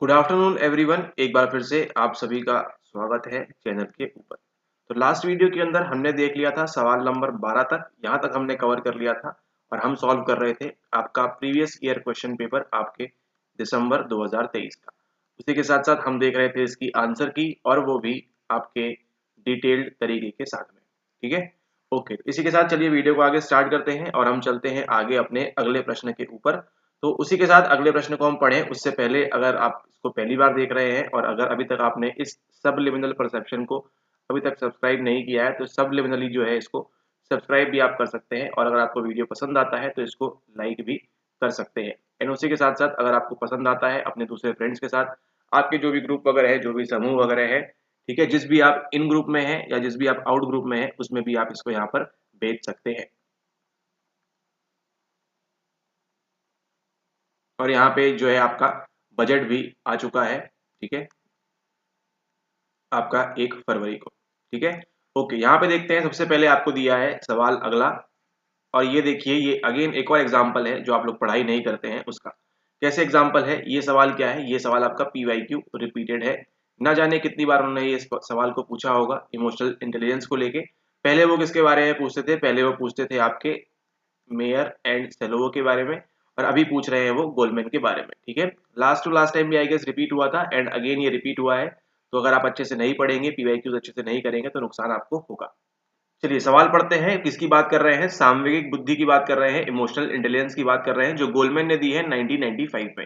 Good afternoon everyone. एक बार फिर से आप सभी का स्वागत है चैनल के ऊपर। तो लास्ट वीडियो के अंदर हमने देख लिया था सवाल नंबर 12 तक, यहाँ तक हमने कवर कर लिया था और हम सॉल्व कर रहे थे आपका प्रीवियस ईयर क्वेश्चन पेपर आपके दिसंबर 2023 का। उसी के साथ साथ हम देख रहे थे इसकी आंसर की, और वो भी आपके डिटेल्ड तरीके के साथ में। ठीक है, ओके। इसी के साथ चलिए वीडियो को आगे स्टार्ट करते हैं और हम चलते हैं आगे अपने अगले प्रश्न के ऊपर। तो उसी के साथ अगले प्रश्न को हम पढ़ें उससे पहले, अगर आप इसको पहली बार देख रहे हैं और अगर अभी तक आपने इस सबलिमिनल परसेप्शन को अभी तक सब्सक्राइब नहीं किया है तो सबलिमिनली जो है इसको सब्सक्राइब भी आप कर सकते हैं, और अगर आपको वीडियो पसंद आता है तो इसको लाइक भी कर सकते हैं। एंड उसी के साथ साथ अगर आपको पसंद आता है अपने दूसरे फ्रेंड्स के साथ, आपके जो भी ग्रुप वगैरह है, जो भी समूह वगैरह है, ठीक है, जिस भी आप इन ग्रुप में हैं या जिस भी आप आउट ग्रुप में हैं, उसमें भी आप इसको यहाँ पर भेज सकते हैं। और यहाँ पे जो है आपका बजट भी आ चुका है, ठीक है, आपका 1 फरवरी को। ठीक है, ओके। यहाँ पे देखते हैं, सबसे पहले आपको दिया है सवाल अगला, और ये देखिए, ये अगेन एक और एग्जाम्पल है जो आप लोग पढ़ाई नहीं करते हैं उसका। कैसे एग्जाम्पल है? ये सवाल क्या है? ये सवाल आपका PYQ रिपीटेड है। ना जाने कितनी बार उन्होंने ये सवाल को पूछा होगा इमोशनल इंटेलिजेंस को लेके। पहले वो किसके बारे में पूछते थे? पहले वो पूछते थे आपके मेयर एंड सेलोवो के बारे में, और अभी पूछ रहे हैं वो गोल्डमैन के बारे में। ठीक है, लास्ट टू लास्ट टाइम भी आई गेस रिपीट हुआ था, एंड अगेन ये रिपीट हुआ है। तो अगर आप अच्छे से नहीं पढ़ेंगे, PYQs अच्छे से नहीं करेंगे, तो नुकसान आपको होगा। चलिए सवाल पढ़ते हैं। किसकी बात कर रहे हैं? सामवेगिक बुद्धि की बात कर रहे हैं, इमोशनल इंटेलिजेंस की बात कर रहे हैं, जो गोल्डमैन ने दी है 1995 में।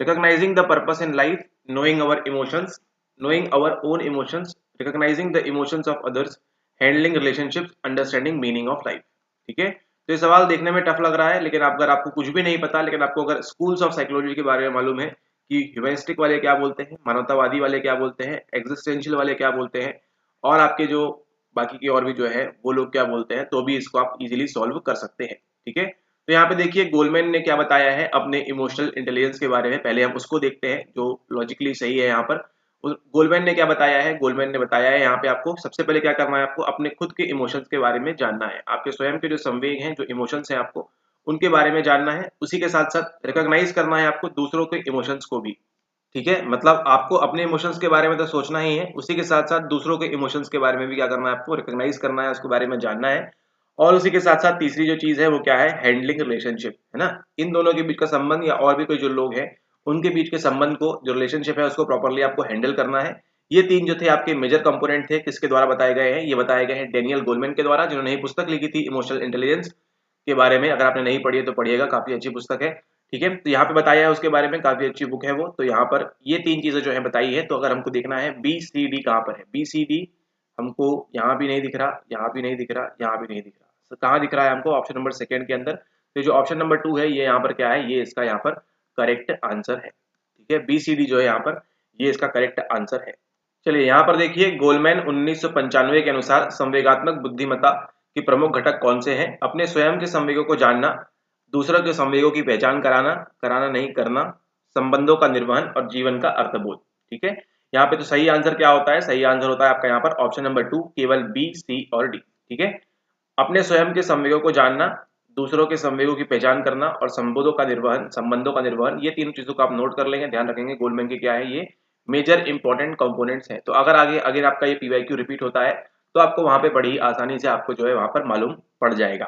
Recognising the purpose in life, knowing our emotions, knowing our own emotions, recognising the emotions of others, handling relationships, understanding meaning of life. ठीक है, तो ये सवाल देखने में टफ लग रहा है, लेकिन अगर आपको कुछ भी नहीं पता, लेकिन आपको अगर स्कूल्स ऑफ साइकोलॉजी के बारे में मालूम है कि ह्यूमनिस्टिक वाले क्या बोलते हैं, मानवतावादी वाले क्या बोलते हैं, एग्जिस्टेंशियल वाले क्या बोलते हैं, और आपके जो बाकी के और भी जो है वो लोग क्या बोलते हैं, तो भी इसको आप इजीली सॉल्व कर सकते हैं। ठीक है, तो यहाँ पे देखिए गोल्डमैन ने क्या बताया है अपने इमोशनल इंटेलिजेंस के बारे में। पहले हम उसको देखते हैं जो लॉजिकली सही है। यहाँ पर गोल्डमैन ने क्या बताया है? गोल्डमैन ने बताया है यहाँ पे आपको सबसे पहले क्या करना है, आपको अपने खुद के इमोशंस के बारे में जानना है। आपके स्वयं के जो संवेग हैं, जो इमोशंस हैं, आपको उनके बारे में जानना है। उसी के साथ साथ रिकॉग्नाइज करना है आपको दूसरों के इमोशंस को भी। ठीक है, मतलब आपको अपने इमोशंस के बारे में तो सोचना ही है, उसी के साथ साथ दूसरों के इमोशंस के बारे में भी क्या करना है, आपको रिकॉग्नाइज करना है, उसके बारे में जानना है। और उसी के साथ साथ तीसरी जो चीज है वो क्या है? हैंडलिंग रिलेशनशिप, है ना। इन दोनों के बीच का संबंध, या और भी कोई जो लोग हैं उनके बीच के संबंध को, जो रिलेशनशिप है, उसको प्रॉपरली आपको हैंडल करना है। ये तीन जो थे आपके मेजर कंपोनेंट थे, किसके द्वारा बताए गए हैं? ये बताए गए हैं डेनियल गोलमैन के द्वारा, जिन्होंने ये पुस्तक लिखी थी इमोशनल इंटेलिजेंस के बारे में। अगर आपने नहीं पढ़ी है तो पढ़िएगा, काफी अच्छी पुस्तक है। ठीक है, तो यहाँ पे बताया है उसके बारे में, काफी अच्छी बुक है वो। तो यहाँ पर ये तीन चीजें जो है बताई है। तो अगर हमको देखना है BCD कहाँ पर है, BCD हमको यहाँ भी नहीं दिख रहा, यहाँ भी नहीं दिख रहा, यहाँ भी नहीं दिख रहा। तो कहाँ दिख रहा है हमको? ऑप्शन नंबर सेकंड के अंदर। तो जो ऑप्शन नंबर 2 है, ये यहाँ पर क्या है? ये इसका यहाँ पर करेक्ट आंसर है। ठीक है, BCD जो है यहाँ पर, ये इसका करेक्ट आंसर है। चलिए यहाँ पर देखिए, गोलमैन 1995 के अनुसार संवेगात्मक बुद्धिमत्ता के प्रमुख घटक कौन से हैं? अपने स्वयं के संवेगों को जानना, दूसरों के संवेगों की पहचान कराना, कराना नहीं करना, संबंधों का निर्वहन और जीवन का अर्थबोध। ठीक है, यहाँ पे तो सही आंसर क्या होता है? सही आंसर होता है आपका यहाँ पर ऑप्शन नंबर 2, केवल B, C और D। ठीक है, अपने स्वयं के संवेगों को जानना, दूसरों के संवेगों की पहचान करना और संबंधों का निर्वहन, ये तीन चीजों को आप नोट कर लेंगे, ध्यान रखेंगे। गोल्डमैन के क्या है? ये मेजर इंपॉर्टेंट कंपोनेंट्स हैं। तो अगर आगे अगर आपका ये PYQ रिपीट होता है तो आपको वहां पे बड़ी आसानी से आपको जो है वहां पर मालूम पड़ जाएगा।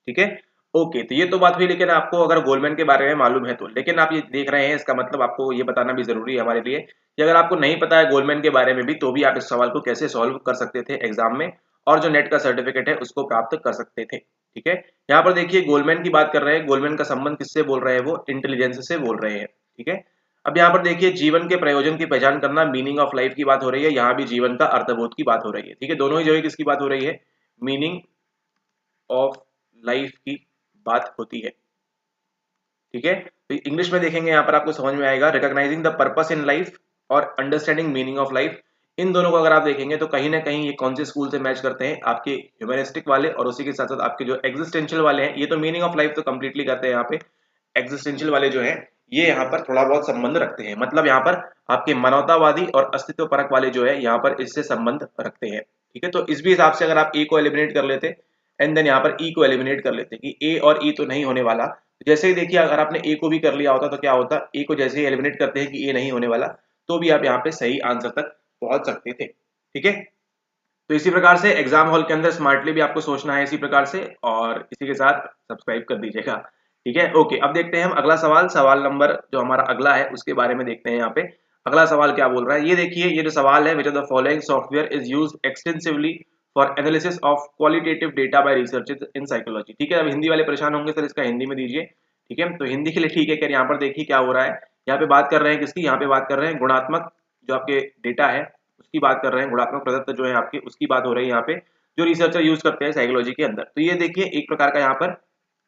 ठीक है, ओके। तो ये तो बात हुई, लेकिन आपको अगर गोल्डमैन के बारे में मालूम है तो, लेकिन आप ये देख रहे हैं, इसका मतलब आपको ये बताना भी जरूरी है हमारे लिए कि अगर आपको नहीं पता है गोल्डमैन के बारे में भी, तो भी आप इस सवाल को कैसे सॉल्व कर सकते थे एग्जाम में, और जो नेट का सर्टिफिकेट है उसको प्राप्त कर सकते थे। ठीक है, यहाँ पर देखिए गोल्डमैन की बात कर रहे हैं। गोल्डमैन का संबंध किससे बोल रहे हैं? वो इंटेलिजेंस से बोल रहे हैं। ठीक है, अब यहाँ पर देखिए जीवन के प्रयोजन की पहचान करना, मीनिंग ऑफ लाइफ की बात हो रही है, यहाँ भी जीवन का अर्थबोध की बात हो रही है। ठीक है, दोनों ही जो है किसकी बात हो रही है? मीनिंग ऑफ लाइफ की बात होती है। ठीक है, तो इंग्लिश में देखेंगे यहाँ पर आपको समझ में आएगा, recognising the purpose in life और अंडरस्टैंडिंग मीनिंग ऑफ लाइफ। इन दोनों को अगर आप देखेंगे तो कहीं ना कहीं ये कौन से स्कूल से मैच करते हैं? आपके ह्यूमनिस्टिक वाले, और उसी के साथ साथ आपके जो एग्जिस्टेंशियल वाले हैं। ये तो मीनिंग ऑफ लाइफ तो कंप्लीटली करते हैं यहाँ पे, एग्जिस्टेंशियल वाले जो हैं ये यहाँ पर थोड़ा बहुत संबंध रखते हैं। मतलब यहाँ पर आपके मानवतावादी और अस्तित्व परक वाले जो है यहाँ पर इससे संबंध रखते हैं। ठीक है, तो इस भी हिसाब से अगर आप ए को एलिमिनेट कर लेते एंड देन यहाँ पर ई को एलिमिनेट कर लेते कि ए और ई तो नहीं होने वाला, जैसे ही देखिए अगर आपने ए को भी कर लिया होता तो क्या होता, ए को जैसे ही एलिमिनेट करते हैं कि ए नहीं होने वाला, तो भी आप यहाँ पे सही आंसर तक पहुंच सकते थे। ठीक है, तो इसी प्रकार से एग्जाम हॉल के अंदर स्मार्टली भी आपको सोचना है इसी प्रकार से, और इसी के साथ सब्सक्राइब कर दीजिएगा। ठीक है, ओके, अब देखते हैं हम अगला सवाल, सवाल नंबर जो हमारा अगला है उसके बारे में देखते हैं। यहाँ पे अगला सवाल क्या बोल रहा है, ये देखिए, ये जो सवाल है, which of the following software is used extensively for analysis of qualitative data bye researchers in psychology. ठीक है, अब हिंदी वाले परेशान होंगे सर इसका हिंदी में दीजिए। ठीक है, तो हिंदी के लिए ठीक है, क्या यहाँ पर देखिए क्या हो रहा है, यहाँ पे बात कर रहे हैं किसकी, यहाँ पे बात कर रहे हैं गुणात्मक जो आपके डेटा है उसकी बात कर रहे हैं, गुणात्मक प्रदत्त जो है आपके उसकी बात हो रही है यहाँ पे, जो रिसर्चर यूज करते हैं साइकोलॉजी के अंदर। तो ये देखिए एक प्रकार का यहाँ पर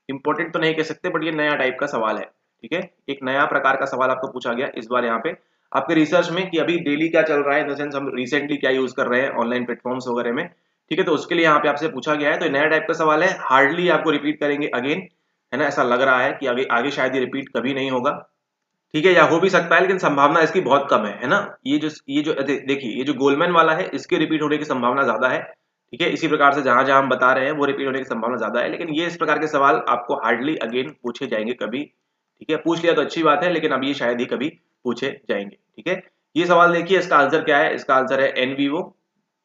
इंपॉर्टेंट तो नहीं कह सकते, बट ये नया टाइप का सवाल है। ठीक है, एक नया प्रकार का सवाल आपको पूछा गया इस बार यहाँ पे आपके रिसर्च में, कि अभी डेली क्या चल रहा है, इन द सेंस हम रिसेंटली क्या यूज कर रहे हैं ऑनलाइन प्लेटफॉर्म्स वगैरह में। ठीक है, तो उसके लिए यहाँ पे आपसे पूछा गया है, तो नया टाइप का सवाल है, हार्डली आपको रिपीट करेंगे अगेन, है ना, ऐसा लग रहा है कि आगे आगे शायद ये रिपीट कभी नहीं होगा। ठीक है, या हो भी सकता है लेकिन संभावना इसकी बहुत कम है ना। ये जो देखिए ये जो गोलमैन वाला है इसके रिपीट होने की संभावना ज्यादा है। ठीक है, इसी प्रकार से जहां जहां हम बता रहे हैं वो रिपीट होने की संभावना ज्यादा है, लेकिन ये इस प्रकार के सवाल आपको हार्डली अगेन पूछे जाएंगे कभी। ठीक है, पूछ लिया तो अच्छी बात है, लेकिन अब ये शायद ही कभी पूछे जाएंगे। ठीक है, ये सवाल देखिए, इसका आंसर क्या है, इसका आंसर है एन वीवो।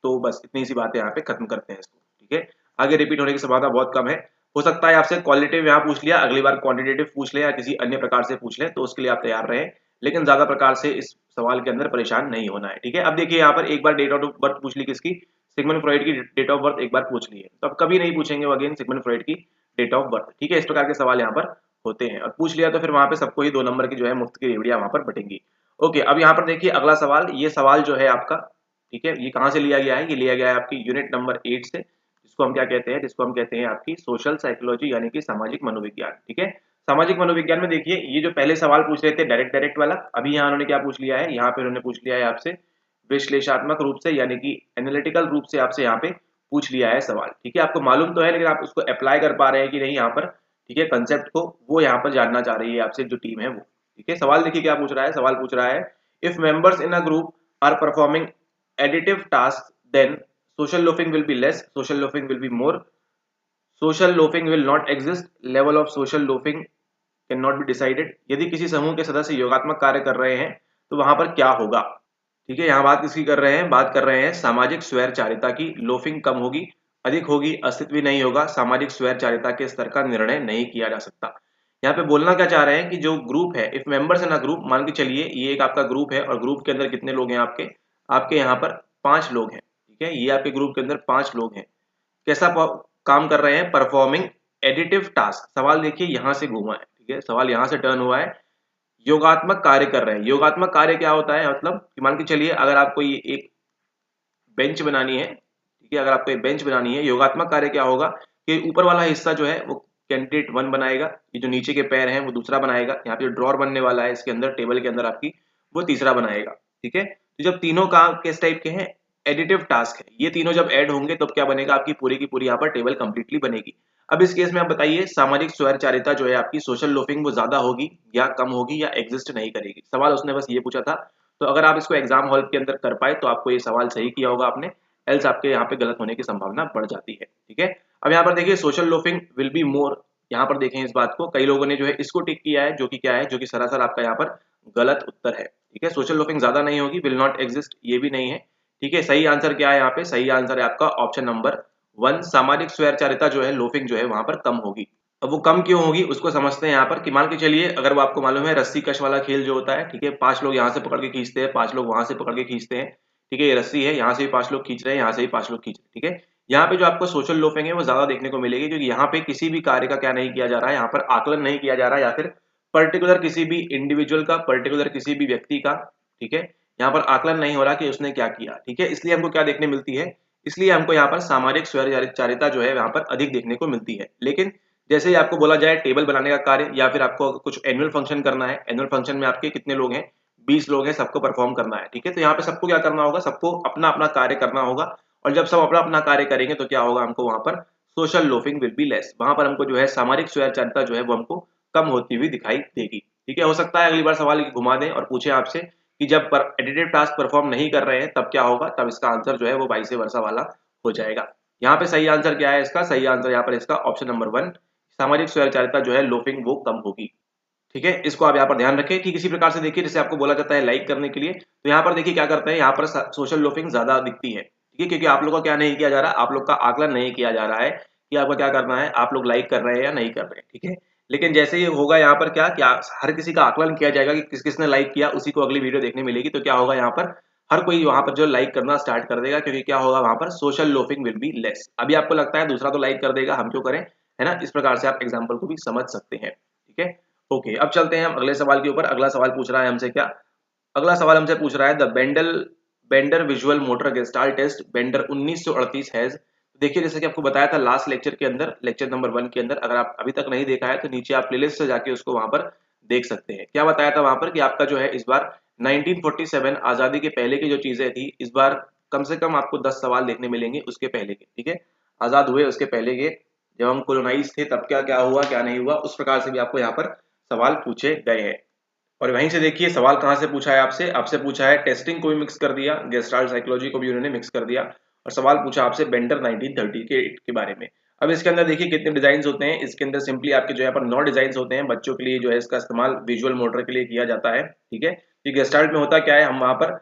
तो बस इतनी सी बातें यहाँ पे खत्म करते हैं इसको। ठीक है, आगे रिपीट होने की संभावना बहुत कम है। हो सकता है आपसे क्वालिटेटिव यहाँ पूछ लिया, अगली बार क्वांटिटेटिव पूछ ले या किसी अन्य प्रकार से पूछ ले, तो उसके लिए आप तैयार रहें, लेकिन ज्यादा प्रकार से इस सवाल के अंदर परेशान नहीं होना है। ठीक है, अब देखिए यहाँ पर एक बार डेट ऑफ बर्थ पूछ ली किसकी, सिगमंड फ्रॉइड की डेट ऑफ बर्थ एक बार पूछ ली है, तो अब कभी नहीं पूछेंगे वो अगेन सिगमंड फ्रॉइड की डेट ऑफ बर्थ। ठीक है, इस प्रकार के सवाल यहाँ पर होते हैं, और पूछ लिया तो फिर वहां पे सबको ही 2 नंबर की जो है मुफ्त की रेवड़ियां वहां पर बटेंगी। ओके, अब यहाँ पर देखिए अगला सवाल, ये सवाल जो है आपका, ठीक है, ये कहाँ से लिया गया है, ये लिया गया है आपकी यूनिट नंबर 8 से, जिसको हम क्या कहते हैं, जिसको हम कहते हैं आपकी सोशल साइकोलॉजी यानी कि सामाजिक मनोविज्ञान। ठीक है, सामाजिक मनोविज्ञान में देखिए ये जो पहले सवाल पूछ रहे थे डायरेक्ट डायरेक्ट वाला, अभी यहाँ उन्होंने क्या पूछ लिया है, यहाँ पे उन्होंने पूछ लिया है आपसे विश्लेषणात्मक रूप से यानी कि एनालिटिकल रूप से आपसे यहाँ पे पूछ लिया है सवाल। ठीक है, आपको मालूम तो है लेकिन आप उसको अप्लाई कर पा रहे हैं कि नहीं यहाँ पर। ठीक है, कंसेप्ट को वो यहाँ पर जानना चाह रही है आपसे जो टीम है वो। ठीक है, सवाल देखिए क्या पूछ रहा है, सवाल पूछ रहा है, if members in a group are performing additive tasks, then social loafing will be less, social loafing will be more, social loafing will not exist, level of social loafing cannot be decided। यदि किसी समूह के सदस्य योगात्मक कार्य कर रहे हैं तो वहां पर क्या होगा। ठीक है, यहाँ बात किसकी कर रहे हैं, बात कर रहे हैं सामाजिक स्वैरचारिता की। लोफिंग कम होगी, अधिक होगी, अस्तित्व ही नहीं होगा, सामाजिक स्वैरचारिता के स्तर का निर्णय नहीं किया जा सकता। यहाँ पे बोलना क्या चाह रहे हैं कि जो ग्रुप है, if members in a group, मान के चलिए ये एक आपका ग्रुप है और ग्रुप के अंदर कितने लोग हैं आपके, आपके यहाँ पर 5 लोग हैं। ठीक है, ये आपके ग्रुप के अंदर 5 लोग हैं, कैसा काम कर रहे हैं, परफॉर्मिंग एडिटिव टास्क। सवाल देखिए यहाँ से घूमा है। ठीक है, सवाल यहाँ से टर्न हुआ है, योगात्मक कार्य कर रहे हैं। योगात्मक कार्य क्या होता है, मतलब कि मान के चलिए अगर आपको ये एक बेंच बनानी है, ठीक है, अगर आपको एक बेंच बनानी है, योगात्मक कार्य क्या होगा कि ऊपर वाला हिस्सा जो है वो कैंडिडेट 1 बनाएगा, ये जो नीचे के पैर हैं वो दूसरा बनाएगा, यहाँ पे जो ड्रॉर बनने वाला है इसके अंदर टेबल के अंदर आपकी, वो तीसरा बनाएगा। ठीक है, तो जब तीनों काम किस टाइप के हैं, एडिटिव टास्क है, ये तीनों जब ऐड होंगे तब क्या बनेगा, आपकी पूरी की पूरी यहाँ पर टेबल कंप्लीटली बनेगी। अब इस केस में आप बताइए सामाजिक स्वैरचारिता जो है आपकी, सोशल लोफिंग, वो ज्यादा होगी या कम होगी या एग्जिस्ट नहीं करेगी। सवाल उसने बस ये पूछा था, तो अगर आप इसको एग्जाम हॉल के अंदर कर पाए तो आपको ये सवाल सही किया होगा आपने, एल्स आपके यहाँ पे गलत होने की संभावना बढ़ जाती है। ठीक है, अब यहाँ पर देखिए social loafing will be more, यहाँ पर देखें इस बात को, कई लोगों ने जो है इसको टिक किया है, जो कि क्या है, जो कि सरासर आपका यहाँ पर गलत उत्तर है। ठीक है, सोशल लोफिंग ज्यादा नहीं होगी, विल नॉट एग्जिस्ट ये भी नहीं है। ठीक है, सही आंसर क्या है, यहाँ पे सही आंसर है आपका ऑप्शन नंबर 1, सामाजिक स्वैरचारिता जो है, लोफिंग जो है वहां पर कम होगी। अब वो कम क्यों होगी उसको समझते हैं यहाँ पर, कि मान के चलिए अगर वो आपको मालूम है रस्सी कश वाला खेल जो होता है, ठीक है, 5 लोग यहाँ से पकड़ के खींचते हैं, 5 लोग वहां से पकड़ के खींचते हैं। ठीक है, ये रस्सी है, यहाँ से भी 5 लोग खींच रहे हैं, यहाँ से भी 5 लोग खींच रहे हैं। ठीक है, यहाँ पे जो आपको सोशल लोफिंग है वो ज्यादा देखने को मिलेगी, क्योंकि यहाँ पे किसी भी कार्य का क्या नहीं किया जा रहा है, यहाँ पर आकलन नहीं किया जा रहा है, या फिर पर्टिकुलर किसी भी इंडिविजुअल का, पर्टिकुलर किसी भी व्यक्ति का। ठीक है, यहाँ पर आकलन नहीं हो रहा कि उसने क्या किया। ठीक है, इसलिए हमको क्या देखने मिलती है, इसलिए हमको यहाँ पर सामाजिक स्वैरचारिता जो है यहाँ पर अधिक देखने को मिलती है। लेकिन जैसे ही आपको बोला जाए टेबल बनाने का कार्य, या फिर आपको कुछ एनुअल फंक्शन करना है, एनुअल फंक्शन में आपके कितने लोग हैं, 20 लोग हैं, सबको परफॉर्म करना है। ठीक है, तो यहाँ पे सबको क्या करना होगा, सबको अपना अपना कार्य करना होगा, और जब सब अपना अपना कार्य करेंगे तो क्या होगा, हमको वहां पर social loafing will be less, वहां पर हमको जो है सामाजिक स्वैरचारिता जो है वो हमको कम होती हुई दिखाई देगी। ठीक है, हो सकता है अगली बार सवाल घुमा दें और पूछे आपसे कि जब एडिटिव टास्क परफॉर्म नहीं कर रहे हैं तब क्या होगा, तब इसका आंसर जो है वो वाइस वर्सा वाला हो जाएगा। यहाँ पे सही आंसर क्या है, इसका सही आंसर यहाँ पर इसका ऑप्शन नंबर 1, सामाजिक स्वैरचारिता जो है लोफिंग वो कम होगी। ठीक है, इसको आप यहाँ पर ध्यान रखें। ठीक इसी प्रकार से देखिए जैसे आपको बोला जाता है लाइक करने के लिए, तो यहाँ पर देखिए क्या करते हैं, यहाँ पर सोशल लोफिंग ज्यादा दिखती है। ठीक है, क्योंकि आप लोग का क्या नहीं किया जा रहा, आप लोग का आकलन नहीं किया जा रहा है कि आपको क्या करना है, आप लोग लाइक कर रहे हैं या नहीं कर रहे हैं। ठीक है, लेकिन जैसे ये होगा यहाँ पर क्या हर किसी का आकलन किया जाएगा कि किस किसने लाइक किया, उसी को अगली वीडियो देखने मिलेगी। तो क्या होगा यहाँ पर हर कोई वहां पर जो लाइक करना स्टार्ट कर देगा, क्योंकि क्या होगा वहां पर social loafing will be less. अभी आपको लगता है दूसरा तो लाइक कर देगा, हम क्यों करें, है ना। इस प्रकार से आप एग्जाम्पल को भी समझ सकते हैं। ठीक है, ओके, अब चलते हैं हम अगले सवाल के ऊपर। अगला सवाल पूछ रहा है हमसे क्या, अगला सवाल हमसे पूछ रहा है the Bender visual motor gestalt test Bender 1938 has. देखिए जैसे कि आपको बताया था लास्ट लेक्चर के अंदर, लेक्चर नंबर 1 के अंदर, अगर आप अभी तक नहीं देखा है तो नीचे आप प्लेलिस्ट से जाके उसको वहां पर देख सकते हैं। क्या बताया था वहां पर कि आपका जो है इस बार 1947 आजादी के पहले की जो चीजें थी, इस बार कम से कम आपको 10 सवाल देखने मिलेंगे उसके पहले के। ठीक है, आजाद हुए उसके पहले के, जब हम कोलोनाइज थे तब क्या क्या हुआ क्या नहीं हुआ, उस प्रकार से भी आपको यहाँ पर सवाल पूछे गए हैं। और वहीं से देखिए सवाल कहाँ से पूछा है, आपसे आपसे पूछा है टेस्टिंग को भी मिक्स कर दिया, गेस्टाल्ट साइकोलॉजी को भी उन्होंने मिक्स कर दिया, और सवाल पूछा आपसे बेंडर 1930 के बारे में। अब इसके अंदर देखिए कितने डिजाइन होते हैं, इसके अंदर सिंपली आपके जो है पर 9 डिजाइन होते हैं। बच्चों के लिए जो है इसका इस्तेमाल विजुअल मोटर के लिए किया जाता है। ठीक है, कि गेस्टाल्ट में होता क्या है, हम वहां पर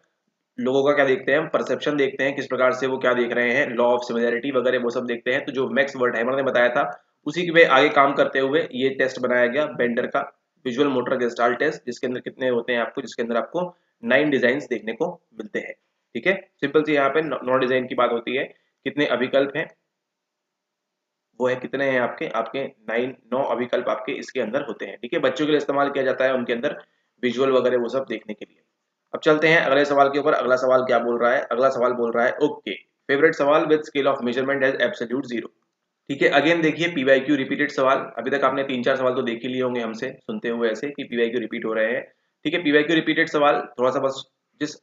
लोगों का क्या देखते हैं, हम परसेप्शन देखते हैं, किस प्रकार से वो क्या देख रहे हैं, लॉ ऑफ सिमिलैरिटी वगैरह वो सब देखते हैं। तो जो मैक्स वर्टहाइमर ने बताया था उसी के आगे काम करते हुए ये टेस्ट बनाया गया बेंडर का विजुअल मोटर गेस्टाल्ट टेस्ट, जिसके अंदर कितने होते हैं आपको, जिसके अंदर आपको 9 डिजाइन देखने को मिलते हैं। ठीक है, सिंपल सी यहाँ पे 9 डिजाइन की बात होती है। कितने अभिकल्प हैं, वो है कितने हैं आपके आपके 9 अभिकल्प आपके इसके अंदर होते हैं। ठीक है, बच्चों के लिए इस्तेमाल किया जाता है उनके अंदर विजुअल वगैरह वो सब देखने के लिए। अब चलते हैं अगले सवाल के ऊपर। अगला सवाल क्या बोल रहा है, अगला सवाल बोल रहा है ओके, फेवरेट सवाल with scale of measurement as absolute 0। ठीक है, अगेन देखिए पीवाईक्यू रिपीटेड सवाल, अभी तक आपने 3-4 सवाल तो देख ही लिए होंगे हमसे सुनते हुए ऐसे कि पीवाईक्यू रिपीट हो रहे हैं। ठीक है, पीवाईक्यू रिपीटेड सवाल थोड़ा सा बस जिस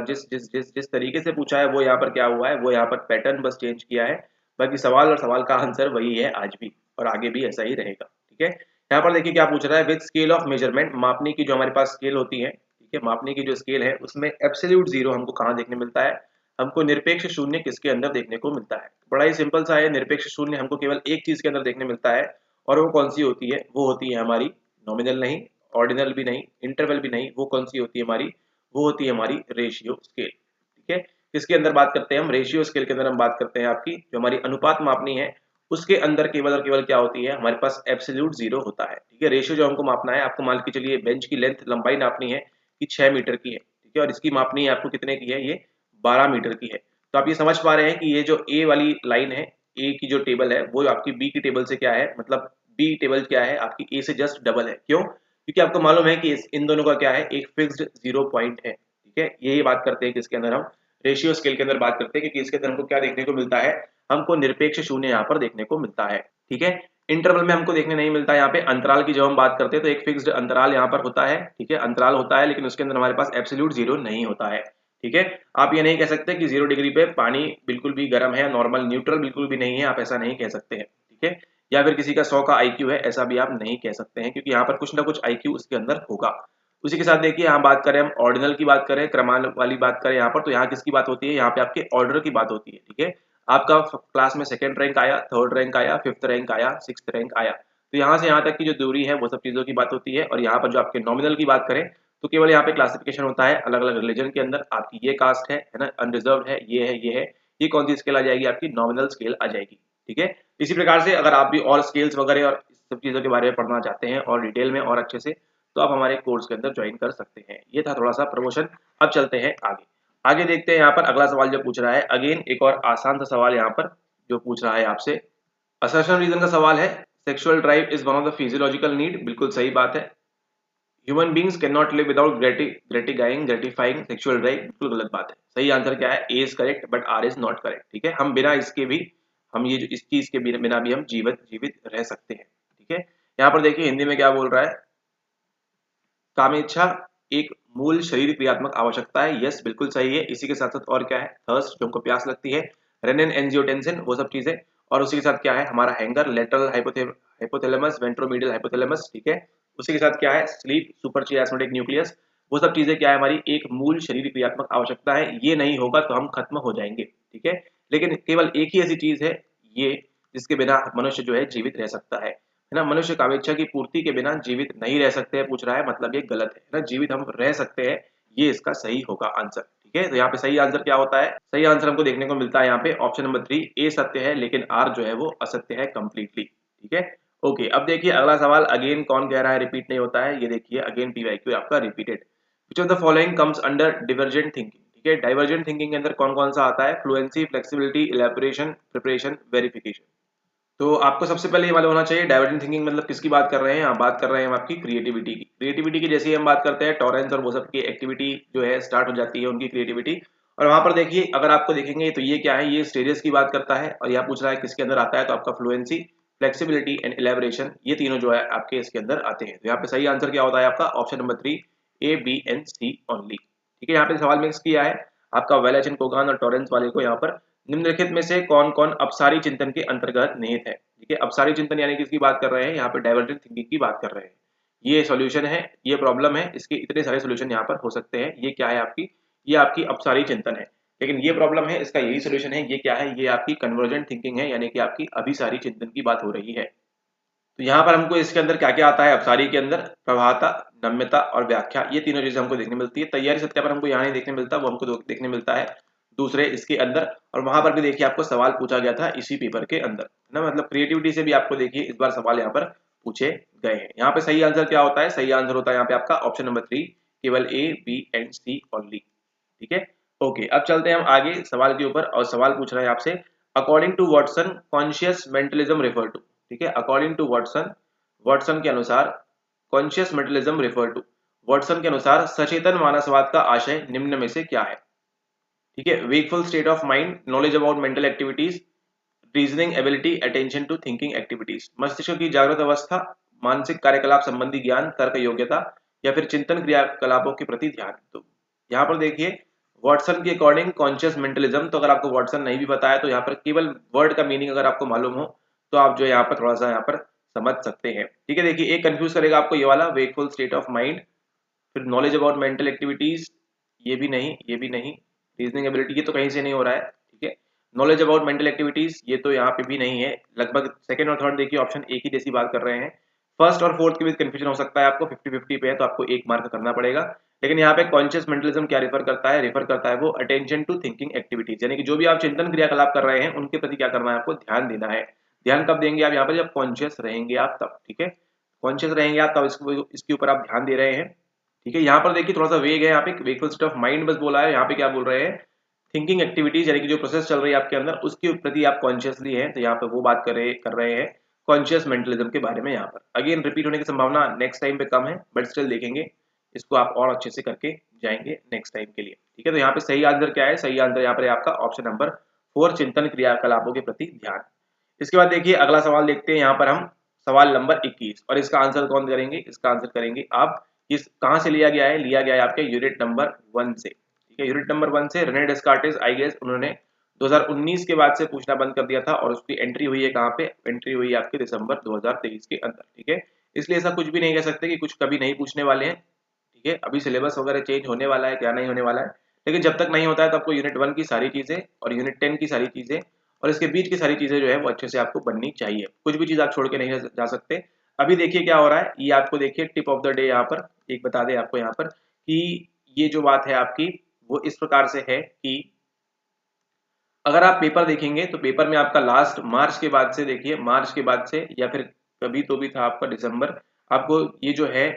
जिस जिस जिस जिस तरीके से पूछा है वो यहाँ पर क्या हुआ है, वो यहाँ पर पैटर्न बस चेंज किया है, बाकी सवाल और सवाल का आंसर वही है आज भी और आगे भी ऐसा ही रहेगा। ठीक है, यहाँ पर देखिए क्या पूछ रहा है, विद स्केल ऑफ मेजरमेंट, मापने की जो हमारे पास स्केल होती है, ठीक है, मापने की जो स्केल है उसमें एब्सोल्यूट 0 हमको कहाँ देखने मिलता है, हमको निरपेक्ष शून्य किसके अंदर देखने को मिलता है। बड़ा ही सिंपल सा है, निरपेक्ष शून्य हमको केवल एक चीज के अंदर देखने मिलता है, और वो कौन सी होती है, वो होती है हमारी नॉमिनल नहीं, ऑर्डिनल भी नहीं, इंटरवल भी नहीं, वो कौन सी होती है हमारी, वो होती है हमारी रेशियो स्केल। ठीक है, किसके अंदर बात करते हैं हम, रेशियो स्केल के अंदर हम बात करते हैं आपकी जो हमारी अनुपात मापनी है उसके अंदर केवल और केवल क्या होती है, हमारे पास एब्सोल्यूट 0 होता है। ठीक है, रेशियो जो हमको मापना है, आपको मान के चलिए बेंच की लेंथ लंबाई नापनी है कि 6 मीटर की है। ठीक है, और इसकी मापनी है आपको कितने की है, ये 12 मीटर की है। तो आप ये समझ पा रहे हैं कि ये जो ए वाली लाइन है, ए की जो टेबल है वो आपकी बी की टेबल से क्या है, मतलब बी टेबल क्या है आपकी ए से जस्ट डबल है। क्यों, क्योंकि आपको मालूम है कि इन दोनों का क्या है, एक फिक्स्ड 0 पॉइंट है। ठीक है, यही बात करते हैं किसके अंदर, हम रेशियो स्केल के अंदर बात करते हैं, क्योंकि इसके अंदर हमको क्या देखने को मिलता है, हमको निरपेक्ष शून्य यहाँ पर देखने को मिलता है। ठीक है, इंटरवल में हमको देखने नहीं मिलता। यहाँ पे अंतराल की जब हम बात करते हैं तो एक फिक्स्ड अंतराल यहाँ पर होता है। ठीक है, अंतराल होता है, लेकिन उसके अंदर हमारे पास एब्सोल्यूट 0 नहीं होता है। ठीक है, आप ये नहीं कह सकते कि 0 डिग्री पे पानी बिल्कुल भी गर्म है, नॉर्मल न्यूट्रल बिल्कुल भी नहीं है, आप ऐसा नहीं कह सकते हैं। ठीक है, या फिर किसी का 100 का आईक्यू है, ऐसा भी आप नहीं कह सकते हैं, क्योंकि यहाँ पर कुछ ना कुछ आईक्यू उसके अंदर होगा। उसी के साथ देखिए यहाँ बात करें हम ऑर्डिनल की बात करें, क्रमान वाली बात करें यहाँ पर, तो यहाँ किसकी बात होती है, यहाँ पे आपके ऑर्डर की बात होती है। ठीक है, आपका क्लास में 2nd रैंक आया, 3rd रैंक आया, 5th रैंक आया, 6th रैंक आया, तो यहाँ से यहाँ तक की जो दूरी है वो सब चीजों की बात होती है। और यहाँ पर जो आपके नॉमिनल की बात करें तो केवल यहाँ पे क्लासिफिकेशन होता है अलग अलग रिलीजन के अंदर, आपकी ये कास्ट है ना, अनरिजर्व है, ये है, ये कौन सी स्केल आ जाएगी, आपकी नॉमिनल स्केल आ जाएगी। ठीक है, इसी प्रकार से अगर आप भी और स्केल्स वगैरह और इस सब चीजों के बारे में पढ़ना चाहते हैं और डिटेल में और अच्छे से, तो आप हमारे कोर्स के अंदर ज्वाइन कर सकते हैं। ये था थोड़ा सा प्रमोशन। अब चलते हैं आगे, आगे देखते हैं यहाँ पर अगला सवाल जो पूछ रहा है, अगेन एक और आसान सा सवाल यहाँ पर जो पूछ रहा है आपसे, असर्शन रीजन का सवाल है, sexual drive is one of the physiological need, बिल्कुल सही बात है। Human beings can not live without gratifying sexual drive, बिल्कुल गलत बात है। सही आंसर क्या है, A is correct but R is not correct. ठीक है, हम बिना इसके भी, हम ये जो इस चीज के बिना भी हम जीवित रह सकते हैं। ठीक है, यहाँ पर देखिए हिंदी में क्या बोल रहा है, कामेच्छा एक मूल शरीर क्रियात्मक आवश्यकता है, यस बिल्कुल सही है। इसी के साथ साथ और क्या है, थर्स्ट जो हमको प्यास लगती है, रेनिन एंजियोटेंसिन वो सब चीजें, और उसी के साथ क्या है हमारा hanger, lateral hypothalamus, ventromedial hypothalamus. ठीक है, उसी के साथ क्या है, स्लीप, सुपर चियास्मेटिक न्यूक्लियस, वो सब चीजें क्या है हमारी एक मूल शरीर क्रियात्मक आवश्यकता है। ये नहीं होगा तो हम खत्म हो जाएंगे। ठीक है, लेकिन केवल एक ही ऐसी चीज है ये जिसके बिना मनुष्य जो है जीवित रह सकता है, है ना, मनुष्य कामेच्छा की पूर्ति के बिना जीवित नहीं रह सकते हैं, पूछ रहा है, मतलब ये गलत है ना, जीवित हम रह सकते हैं, ये इसका सही होगा आंसर। ठीक है, तो यहाँ पे सही आंसर क्या होता है, सही आंसर हमको देखने को मिलता है यहाँ पे ऑप्शन नंबर 3 ए सत्य है, लेकिन आर जो है वो असत्य है कंप्लीटली। ठीक है, ओके, अब देखिए अगला सवाल, अगेन कौन कह रहा है रिपीट नहीं होता है, ये देखिए अगेन पीवाईक्यू आपका repeated. Which of the following comes under divergent thinking. ठीक है, डाइवर्जेंट थिंकिंग के अंदर कौन कौन सा आता है, फ्लुएंसी, फ्लेक्सिबिलिटी, इलैबोरेशन, प्रिपरेशन, वेरिफिकेशन। तो आपको सबसे पहले ये मालूम होना चाहिए डाइवर्जेंट थिंकिंग मतलब किसकी बात कर रहे हैं, यहाँ बात कर रहे हैं हम आपकी क्रिएटिविटी की। क्रिएटिविटी की जैसे ही हम बात करते हैं, टॉरेंस और वो सब की एक्टिविटी जो है स्टार्ट हो जाती है, उनकी क्रिएटिविटी। और वहां पर देखिए अगर आपको देखेंगे तो ये क्या है, ये स्टेजेस की बात करता है, और यहाँ पूछ रहा है किसके अंदर आता है, तो आपका फ्लुएंसी, फ्लेक्सिबिलिटी एंड इलैबोरेशन, ये तीनों जो है आपके इसके अंदर आते हैं। तो यहाँ पे सही आंसर क्या होता है आपका option number 3 A B and C only. ठीक है, यहाँ पे सवाल मिक्स किया है आपका वेलेचन, कोगान और टॉरेंस वाले को। यहाँ पर निम्नलिखित में से कौन कौन अपसारी चिंतन के अंतर्गत निहित है। ठीक है, अपसारी चिंतन यानी किसकी बात कर रहे हैं, यहाँ पे डाइवर्जेंट थिंकिंग की बात कर रहे हैं। ये सॉल्यूशन है, ये प्रॉब्लम है, इसके इतने सारे सॉल्यूशन यहाँ पर हो सकते हैं। ये क्या है आपकी, ये आपकी अपसारी चिंतन है, लेकिन ये प्रॉब्लम है, इसका यही सॉल्यूशन है। ये क्या है, ये आपकी कन्वर्जेंट थिंकिंग है, यानी कि आपकी अभिसारी चिंतन की बात हो रही है। तो यहाँ पर हमको इसके अंदर क्या क्या आता है, अपसारी के अंदर प्रभावता, नम्यता और व्याख्या, ये तीनों चीजें हमको देखने मिलती है। तैयारी सत्यापन हमको यहाँ नहीं देखने मिलता, वो हमको देखने मिलता है दूसरे इसके अंदर। और वहां पर भी देखिए आपको सवाल पूछा गया था इसी पेपर के अंदर, है ना, मतलब क्रिएटिविटी से भी आपको देखिए इस बार सवाल यहाँ पर पूछे गए हैं। यहाँ पे सही आंसर क्या होता है, सही आंसर होता है यहाँ पे आपका ऑप्शन नंबर 3 केवल A B and C only. ठीक है, ओके, अब चलते हैं हम आगे सवाल के ऊपर, और सवाल पूछ रहे हैं आपसे, according to Watson conscious mentalism refer to. ठीक है, अकॉर्डिंग टू वाटसन, वाटसन के अनुसार conscious mentalism refer to, Watson के अनुसार सचेतन मानसवाद का आशय निम्न में से क्या है। ठीक है, wakeful state of mind, knowledge about mental activities, reasoning ability, attention to thinking activities. मस्तिष्क की जागृत अवस्था, मानसिक कार्यकलाप संबंधी ज्ञान, तर्क योग्यता, या फिर चिंतन क्रियाकलापों के प्रति ध्यान। तो यहाँ पर देखिए वाटसन के अकॉर्डिंग कॉन्शियस मेंटलिज्म, तो अगर आपको वाटसन नहीं भी बताया तो यहाँ पर केवल वर्ड का मीनिंग अगर आपको मालूम हो तो आप जो यहाँ पर थोड़ा सा यहाँ पर समझ सकते हैं। ठीक है, देखिए एक कंफ्यूज करेगा आपको ये वाला वेकफुल स्टेट ऑफ माइंड, फिर नॉलेज अबाउट मेंटल एक्टिविटीज, ये भी नहीं, ये भी नहीं, रीजनिंग एबिलिटी ये तो कहीं से नहीं हो रहा है। ठीक है, नॉलेज अबाउट मेंटल एक्टिविटीज ये तो यहाँ पे भी नहीं है, लगभग सेकंड और थर्ड देखिए ऑप्शन एक ही जैसी बात कर रहे हैं। फर्स्ट और फोर्थ के बीच कंफ्यूजन हो सकता है आपको, 50-50 पे है तो आपको एक मार्क करना पड़ेगा। लेकिन यहाँ पे कॉन्शियस मेंटलिज्म क्या रिफर करता है, रिफर करता है वो अटेंशन टू थिंकिंग एक्टिविटीज, यानी कि जो भी आप चिंतन क्रियाकलाप कर रहे हैं उनके प्रति क्या करना है, आपको ध्यान देना है। ध्यान कब देंगे आप, यहाँ पर जब कॉन्शियस रहेंगे आप तब। ठीक है, कॉन्शियस रहेंगे आप तब इसके ऊपर आप ध्यान दे रहे हैं। ठीक है, यहाँ पर देखिए थोड़ा सा वेग है, यहाँ पे वेकफुल स्टेट ऑफ माइंड बस बोला है, यहाँ पे क्या बोल रहे हैं, थिंकिंग एक्टिविटीज, यानी कि जो प्रोसेस चल रही है आपके अंदर उसके प्रति आप कॉन्शियसली हैं, तो यहाँ पे वो बात कर रहे हैं कॉन्शियस मेंटलिज्म के बारे में। यहाँ पर अगेन रिपीट होने की संभावना नेक्स्ट टाइम पे कम है, बट स्टिल देखेंगे इसको आप और अच्छे से करके जाएंगे नेक्स्ट टाइम के लिए। ठीक है, तो यहाँ पे सही आंसर क्या है, सही आंसर यहाँ पर आपका ऑप्शन नंबर 4 चिंतन क्रियाकलापों के प्रति ध्यान। इसके बाद देखिए अगला सवाल देखते हैं, यहाँ पर हम सवाल नंबर 21, और इसका आंसर कौन करेंगे, इसका आंसर करेंगे आप। इस कहाँ से लिया गया है, लिया गया है आपके यूनिट नंबर 1 से। ठीक है, यूनिट नंबर 1 से रेने डेस्कार्टिस, आई गेस उन्होंने 2019 के बाद से पूछना बंद कर दिया था, और उसकी एंट्री हुई है कहाँ पे, एंट्री हुई है आपके दिसंबर 2023 के अंदर। ठीक है, इसलिए ऐसा कुछ भी नहीं कह सकते कि कुछ कभी नहीं पूछने वाले हैं। ठीक है, अभी सिलेबस वगैरह चेंज होने वाला है, क्या नहीं होने वाला है, लेकिन जब तक नहीं होता है तो आपको यूनिट 1 की सारी चीजें और यूनिट 10 की सारी चीजें और इसके बीच की सारी चीजें जो है वो अच्छे से आपको बननी चाहिए, कुछ भी चीज आप छोड़ के नहीं जा सकते। अभी देखिए क्या हो रहा है, ये आपको देखिए टिप ऑफ द डे यहाँ पर एक बता दें आपको यहाँ पर कि ये जो बात है आपकी वो इस प्रकार से है कि अगर आप पेपर देखेंगे तो पेपर में आपका लास्ट मार्च के बाद से, देखिए मार्च के बाद से या फिर कभी तो भी था आपका दिसंबर, आपको ये जो है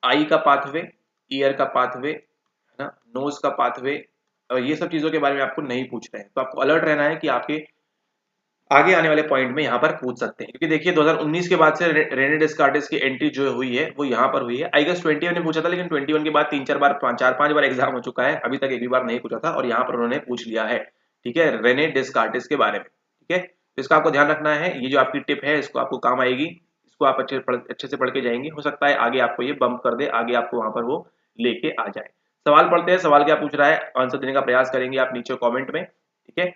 आई का पाथवे, ईयर का पाथवे, है ना, नोज का पाथवे, और ये सब चीजों के बारे में आपको नहीं पूछ रहे हैं, तो आपको अलर्ट रहना है कि आपके आगे आने वाले पॉइंट में यहाँ पर पूछ सकते हैं। क्योंकि देखिए 2019 के बाद से रेने डेस्कार्टिस की एंट्री जो हुई है वो यहाँ पर हुई है। आई गेस 21 ने पूछा था, लेकिन 21 के बाद 4-5 बार एग्जाम हो चुका है, अभी तक एक भी बार नहीं पूछा था, और यहाँ पर उन्होंने पूछ लिया है। ठीक है, रेने डेस्कार्टिस के बारे में। ठीक है, तो इसका आपको ध्यान रखना है, ये जो आपकी टिप है इसको आपको काम आएगी, इसको आप अच्छे से पढ़ के जाएंगे, हो सकता है आगे आपको ये बम्प कर दे, आगे आपको वहां पर वो लेके आ जाए। सवाल पढ़ते हैं, सवाल क्या पूछ रहा है, आंसर देने का प्रयास करेंगे आप नीचे कॉमेंट में। ठीक है,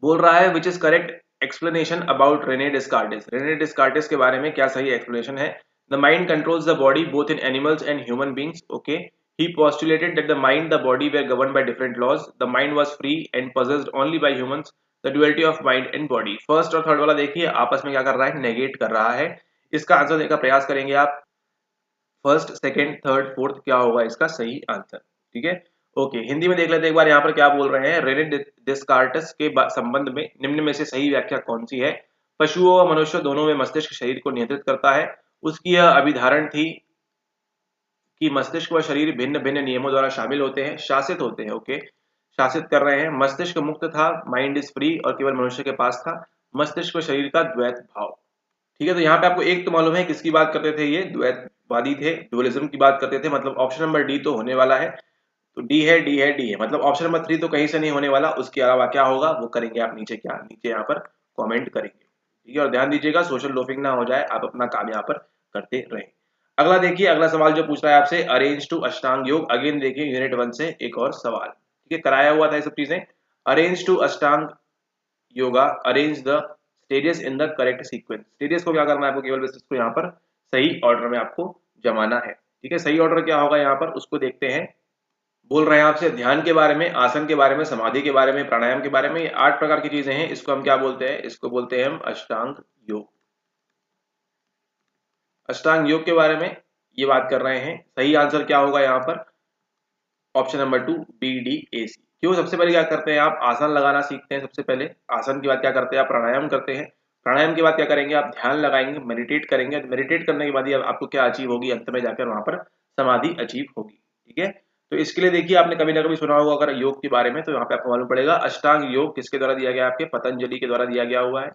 बोल रहा है which is correct explanation about Rene Descartes, Rene Descartes के बारे में क्या सही एक्सप्लेनेशन है। The mind controls the body both in animals and human beings. Okay, he postulated that the mind the body were governed by different laws, the mind was free and possessed only by humans, the duality of mind and body. First और third वाला देखिए आपस में क्या कर रहा है, negate कर रहा है। इसका आंसर देने का प्रयास करेंगे आप। फर्स्ट, सेकंड, थर्ड, फोर्थ क्या होगा इसका सही आंसर। ठीक है, ओके। हिंदी में देख लेते हैं एक बार यहाँ पर क्या बोल रहे हैं। रेने डिस्कार्टस के संबंध में निम्न में से सही व्याख्या कौन सी है। पशुओं व मनुष्यों दोनों में मस्तिष्क शरीर को नियंत्रित करता है। उसकी यह अभिधारण थी कि मस्तिष्क व शरीर भिन्न भिन्न नियमों द्वारा शामिल होते हैं, शासित होते हैं। ओके, शासित कर रहे हैं। मस्तिष्क मुक्त था, माइंड इज फ्री, और केवल मनुष्य के पास था मस्तिष्क व शरीर का द्वैत भाव। ठीक है, तो यहाँ पे आपको एक तो मालूम है किसकी बात करते थे, ये द्वैतवादी थे, डुअलिज्म की बात करते थे। मतलब ऑप्शन नंबर डी तो होने वाला है। तो डी है, डी है, डी है, मतलब ऑप्शन नंबर 3 तो कहीं से नहीं होने वाला। उसके अलावा क्या होगा वो करेंगे आप नीचे, क्या नीचे यहाँ पर कमेंट करेंगे। ठीक है, और ध्यान दीजिएगा सोशल लोफिंग ना हो जाए, आप अपना काम यहाँ पर करते रहें। अगला देखिए, अगला सवाल जो पूछ रहा है आपसे, अरेंज टू अष्टांग योग। अगेन देखिए यूनिट 1 से एक और सवाल। ठीक है, कराया हुआ था ये सब चीजें। Arrange to Ashtanga yoga, arrange the stages in the correct sequence. Stages को क्या करना है आपको, केवल बस इसको यहाँ पर सही ऑर्डर में आपको जमाना है। ठीक है, सही ऑर्डर क्या होगा यहाँ पर उसको देखते हैं। बोल रहे हैं आपसे ध्यान के बारे में, आसन के बारे में, समाधि के बारे में, प्राणायाम के बारे में। ये 8 प्रकार की चीजें हैं। इसको हम क्या बोलते हैं, इसको बोलते हैं हम अष्टांग योग। अष्टांग योग के बारे में ये बात कर रहे हैं। सही आंसर क्या होगा यहाँ पर, option number 2 B D A C. क्यों, सबसे पहले क्या करते हैं आप, आसन लगाना सीखते हैं सबसे पहले। आसन के बाद क्या करते हैं आप, प्राणायाम करते हैं। प्राणायाम के बाद क्या करेंगे आप, ध्यान लगाएंगे, मेडिटेट करेंगे। मेडिटेट करने के बाद ही आपको क्या अचीव होगी, अंत में जाकर वहां पर समाधि अचीव होगी। ठीक है, तो इसके लिए देखिए आपने कभी ना कभी सुना होगा अगर योग के बारे में, तो यहाँ पे आपको मालूम पड़ेगा अष्टांग योग किसके द्वारा दिया गया है, आपके पतंजलि के द्वारा दिया गया हुआ है।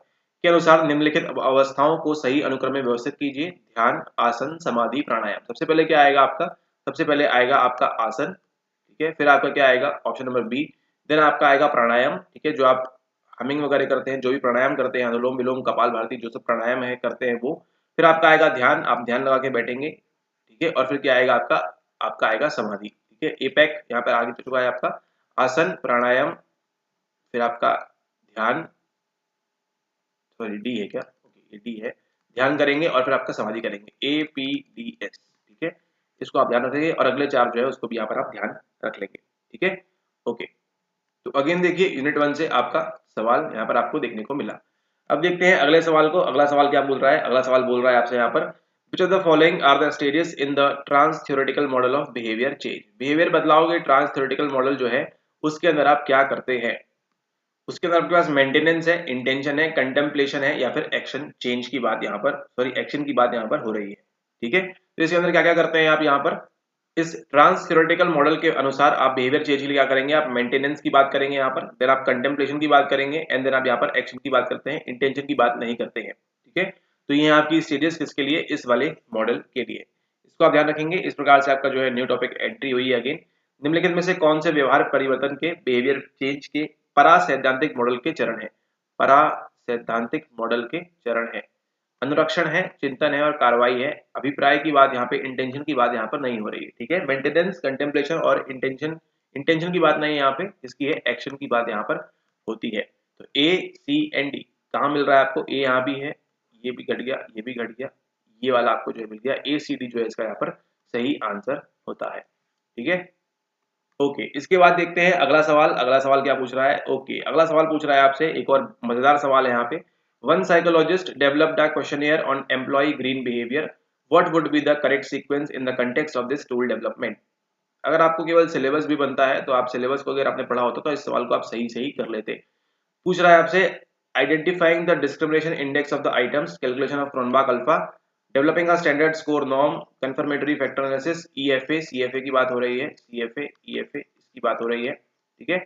के अनुसार निम्नलिखित अवस्थाओं को सही अनुक्रम में व्यवस्थित कीजिए। ध्यान, आसन, समाधि, प्राणायाम। सबसे पहले क्या आएगा आपका, सबसे पहले आएगा आपका आसन। ठीक है, फिर आपका क्या आएगा, ऑप्शन नंबर बी। देन आपका आएगा प्राणायाम। ठीक है, जो आप हमिंग वगैरह करते हैं, जो भी प्राणायाम करते हैं, अनुलोम विलोम, कपाल भारती, जो सब प्राणायाम है करते हैं वो। फिर आपका आएगा ध्यान, आप ध्यान लगा के बैठेंगे। ठीक है, और फिर क्या आएगा आपका, आपका आएगा समाधि। ठीक है, एपेक यहाँ पर आगे चुका है आपका आसन, प्राणायाम, फिर आपका ध्यान, सॉरी डी है क्या, ओके डी है, ध्यान करेंगे और फिर आपका समाधि करेंगे, ए पी डी एस। ठीक है, इसको आप ध्यान रखेंगे और अगले 4 जो है उसको भी यहाँ पर आप ध्यान रख लेंगे। ठीक है, ओके। तो अगेन देखिए यूनिट 1 से आपका सवाल यहाँ पर आपको देखने को मिला। अब देखते हैं अगले सवाल को। अगला सवाल क्या बोल रहा है, अगला सवाल बोल रहा है आपसे यहाँ पर, which of the following are the stages in the trans theoretical model of behavior change। Behaviour बदलाव के ट्रांस थ्योरेटिकल मॉडल जो है उसके अंदर आप क्या करते हैं। उसके अंदर आपके पास मेंटेनेंस है, इंटेंशन है, कंटेम्पलेशन है, या फिर एक्शन चेंज की बात यहाँ पर, सॉरी एक्शन की बात यहाँ पर हो रही है। ठीक है, तो इसके अंदर क्या क्या करते हैं आप यहाँ पर, इस ट्रांस थ्योरेटिकल मॉडल के अनुसार आप बिहेवियर चेंज के लिए क्या करेंगे, आप मेंटेनेंस की बात करेंगे यहाँ पर, देन आप कंटेम्पलेशन की बात करेंगे, एंड देन आप यहाँ पर एक्शन की बात करते हैं, इंटेंशन की बात नहीं करते हैं। ठीक है, तो ये आपकी स्टेजेस किसके लिए, इस वाले मॉडल के लिए। इसको आप ध्यान रखेंगे। इस प्रकार से आपका जो है न्यू टॉपिक एंट्री हुई है। अगेन, निम्नलिखित में से कौन से व्यवहार परिवर्तन के, बिहेवियर चेंज के परासैद्धांतिक मॉडल के चरण है। परासैद्धांतिक मॉडल के चरण है, अनुरक्षण है, चिंतन है और कार्रवाई है। अभिप्राय की बात यहाँ पे, इंटेंशन की बात यहाँ पर नहीं हो रही है। ठीक है, मेंटेनेंस, कंटेम्पलेशन और इंटेंशन, इंटेंशन की बात नहीं है यहाँ पे, इसकी है एक्शन की बात यहाँ पर होती है। तो ए सी एंड डी कहाँ मिल रहा है आपको, ए यहाँ भी है, ये भी घट गया, ये भी घट गया, ये वाला आपको जो है मिल गया, ए सी डी जो है इसका यहाँ पर सही आंसर होता है। ठीक है, ओके। इसके बाद देखते हैं अगला सवाल। अगला सवाल क्या पूछ रहा है, ओके अगला सवाल पूछ रहा है आपसे, एक और मजेदार सवाल है यहाँ पे। One psychologist developed a questionnaire on employ green behaviour, what would be the correct sequence in the context of this tool development. अगर आपको केवल सिलेबस भी बनता है तो आप सिलेबस को अगर आपने पढ़ा होता तो इस सवाल को आप सही सही कर लेते। पूछ रहा है आपसे, identifying the discrimination index of the items, calculation of Cronbach alpha, developing a standard score norm, confirmatory factor analysis, EFA, CFA की बात हो रही है, सीएफए ईएफए इसकी बात हो रही है। ठीक है,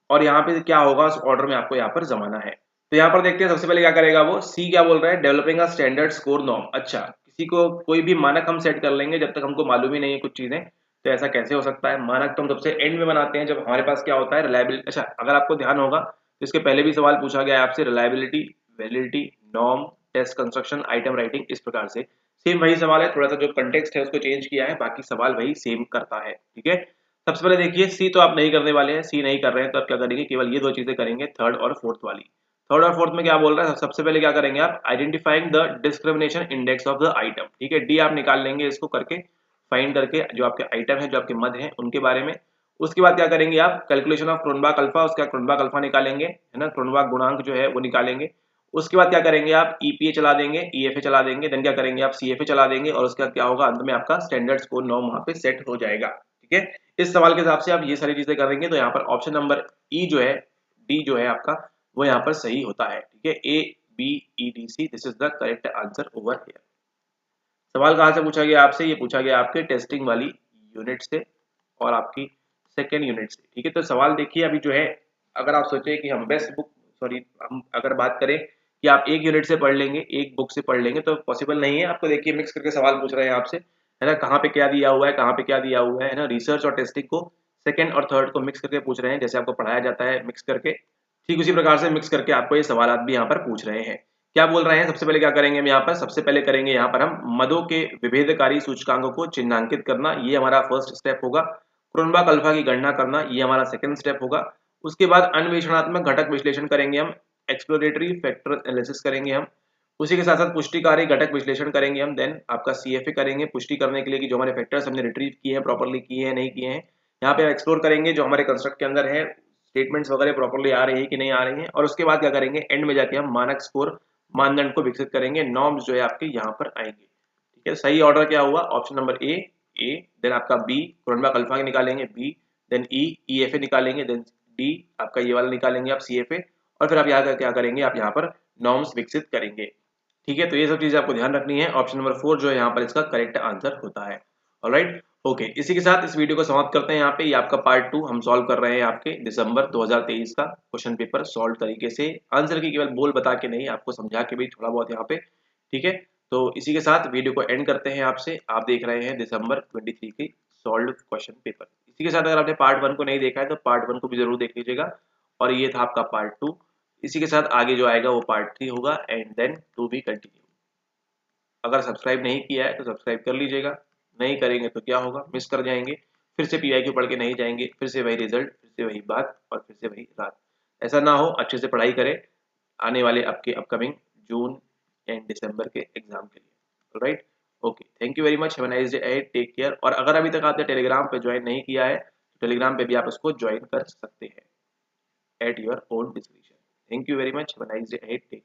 और यहाँ पे क्या होगा उस ऑर्डर में आपको यहाँ पर जमाना है। तो यहाँ पर देखते हैं सबसे पहले क्या करेगा वो, सी क्या बोल रहा है, developing a standard score norm. अच्छा, किसी को कोई भी मानक हम सेट कर लेंगे जब तक हमको मालूम ही नहीं है कुछ चीजें, तो ऐसा कैसे हो सकता है। मानक तो हम सबसे एंड में बनाते हैं जब हमारे पास क्या होता है, रिलायबिलिटी। अच्छा, अगर आपको ध्यान होगा तो इसके पहले भी सवाल पूछा गया है आपसे, reliability, validity, norm, test construction, item writing, इस प्रकार से सेम वही सवाल है, थोड़ा सा जो कंटेक्स्ट है उसको चेंज किया है, बाकी सवाल वही सेम करता है। ठीक है, सबसे पहले देखिए सी तो आप नहीं करने वाले हैं, सी नहीं कर रहे हैं तो आप क्या करेंगे, केवल ये 2 चीजें करेंगे, थर्ड और फोर्थ वाली। थर्ड और फोर्थ में क्या बोल रहा है, सबसे पहले क्या करेंगे आप, identifying the discrimination index of the item. ठीक है, डी आप निकाल लेंगे इसको करके, फाइंड करके जो आपके आइटम है, जो आपके मद हैं उनके बारे में। उसके बाद क्या करेंगे आप, कैलकुलेशन ऑफ क्रोनबाक अल्फा, उसका क्रोनबाक अल्फा निकालेंगे, है ना, क्रोनबाक गुणांक जो है वो निकालेंगे। उसके बाद क्या करेंगे आप, ईपीए चला देंगे, ईएफए चला देंगे, देन क्या करेंगे आप, सीएफए चला देंगे, और उसका क्या होगा, अंत में आपका स्टैंडर्ड स्कोर नॉर्म वहां पे सेट हो जाएगा। ठीक है, इस सवाल के हिसाब से आप ये सारी चीजें करेंगे तो यहाँ पर ऑप्शन नंबर ई जो है, डी जो है आपका, वो यहाँ पर सही होता है। ठीक है, A B E D C, this is the correct answer over here. सवाल कहाँ से पूछा गया आपसे, ये पूछा गया आपके टेस्टिंग वाली यूनिट से और आपकी सेकेंड यूनिट से। ठीक है, तो सवाल देखिए अभी जो है, अगर आप सोचे कि हम बेस्ट बुक, सॉरी हम अगर बात करें कि आप एक यूनिट से पढ़ लेंगे, एक बुक से पढ़ लेंगे, तो पॉसिबल नहीं है। आपको देखिए मिक्स करके सवाल पूछ रहे हैं आपसे, है ना, कहाँ पे क्या दिया हुआ है, कहाँ पे क्या दिया हुआ है ना, रिसर्च और टेस्टिंग को सेकंड और थर्ड को मिक्स करके पूछ रहे हैं, जैसे आपको पढ़ाया जाता है मिक्स करके, ठीक उसी प्रकार से मिक्स करके आपको ये सवाल भी यहाँ पर पूछ रहे हैं। क्या बोल रहे हैं, सबसे पहले क्या करेंगे हम यहाँ पर, सबसे पहले करेंगे यहाँ पर हम मदों के विभेदकारी सूचकांकों को चिन्हांकित करना, ये हमारा फर्स्ट स्टेप होगा। क्रोनबाक अल्फा की गणना करना, ये हमारा सेकंड स्टेप होगा। उसके बाद अन्वेषणात्मक घटक विश्लेषण करेंगे हम, एक्सप्लोरेटरी फैक्टर एनालिसिस करेंगे हम। उसी के साथ साथ पुष्टिकारी घटक विश्लेषण करेंगे हम, देन आपका सीएफए करेंगे पुष्टि करने के लिए कि जो हमारे फैक्टर्स हमने रिट्रीव किए हैं, प्रॉपर्ली किए हैं नहीं किए हैं। यहाँ पे एक्सप्लोर करेंगे जो हमारे कंस्ट्रक्ट के अंदर है, स्टेटमेंट्स वगैरह प्रॉपर्ली आ रही है कि नहीं आ रही हैं, और उसके बाद क्या करेंगे, एंड में जाके हम मानक स्कोर मानदंड को विकसित करेंगे, नॉर्म्स जो है आपके यहाँ पर आएंगे। ठीक है, सही ऑर्डर क्या हुआ, ऑप्शन नंबर ए, देन आपका बी क्रोनबाक अल्फा के निकालेंगे, बी, देन ई ईएफए निकालेंगे, देन डी आपका ये वाला निकालेंगे आप सीएफए, और फिर आप यहाँ क्या करेंगे, आप यहाँ पर नॉर्म्स विकसित करेंगे। ठीक है, तो ये सब चीजें आपको ध्यान रखनी है। ऑप्शन नंबर 4 जो है यहाँ पर इसका करेक्ट आंसर होता है। ऑलराइट, ओके, इसी के साथ इस वीडियो को समाप्त करते हैं यहाँ पे। ये आपका पार्ट 2 हम सॉल्व कर रहे हैं आपके दिसंबर 2023 का क्वेश्चन पेपर सॉल्व तरीके से, आंसर की केवल बोल बता के नहीं, आपको समझा के भी थोड़ा बहुत यहाँ पे। ठीक है, तो इसी के साथ वीडियो को एंड करते हैं आपसे। आप देख रहे हैं दिसंबर 23 की सॉल्व क्वेश्चन पेपर। इसी के साथ अगर आपने पार्ट 1 को नहीं देखा है तो पार्ट 1 को भी जरूर देख लीजिएगा, और ये था आपका पार्ट 2। इसी के साथ आगे जो आएगा वो पार्ट 3 होगा, and then to be continue. अगर सब्सक्राइब नहीं किया है तो सब्सक्राइब कर लीजिएगा, नहीं करेंगे तो क्या होगा, मिस कर जाएंगे, फिर से पीआईक्यू पढ़ के नहीं जाएंगे, फिर से वही रिजल्ट, फिर से वही बात और फिर से वही रात। ऐसा ना हो, अच्छे से पढ़ाई करें आने वाले आपके अपकमिंग जून एंड दिसंबर के एग्जाम के लिए। Right, okay, thank you very much, have a nice day ahead, take care. और अगर अभी तक आपने टेलीग्राम पे ज्वाइन नहीं किया है तो टेलीग्राम पे भी आप उसको ज्वाइन कर सकते हैं at your own description. Thank you very much, have a nice day ahead, take